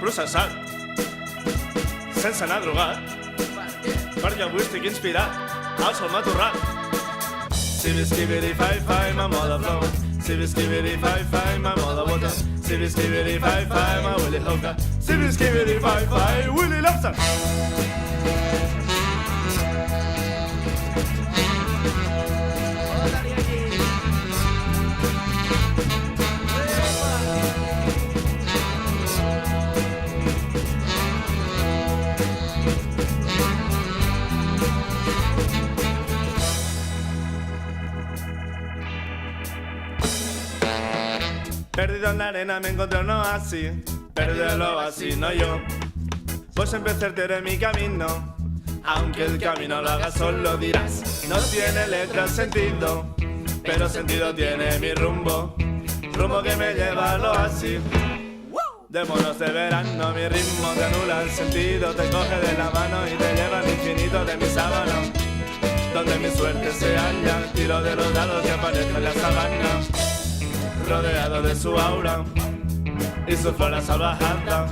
processat, sense anar drogat, perquè avui estic inspirat, al sol m'ha torrat. Si visquibiri fai fai, ma moda flow. Si visquibiri fai fai, ma moda water. Si visquibiri fai fai, ma Willy Hooker. Si visquibiri fai fai, Willy Lobster. Perdido en la arena me encontré un oasis, perdido el oasis, no yo. Pues empecé en mi camino, aunque el camino lo haga solo dirás. No tiene letra sentido, pero sentido tiene mi rumbo, rumbo que me lleva al oasis. De monos de verano, mi ritmo te anula el sentido, te coge de la mano y te lleva al infinito de mi sábana, donde mi suerte se halla, tiro de los dados y aparece en la sabana, rodeado de su aura y su flora salvajada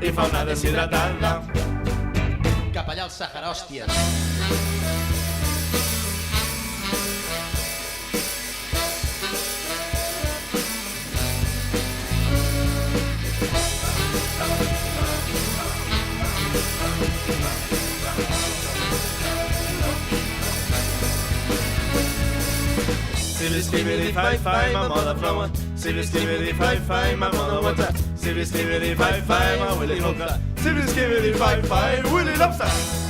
y fauna deshidratada. Cap allà al Sàhara, hòsties. Si visquibiri fai fai, ma moda flower. Si visquibiri fai fai, ma moda water. Si visquibiri fai fai, ma Willy Hooker. Si visquibiri fai fai, Willy Lobster.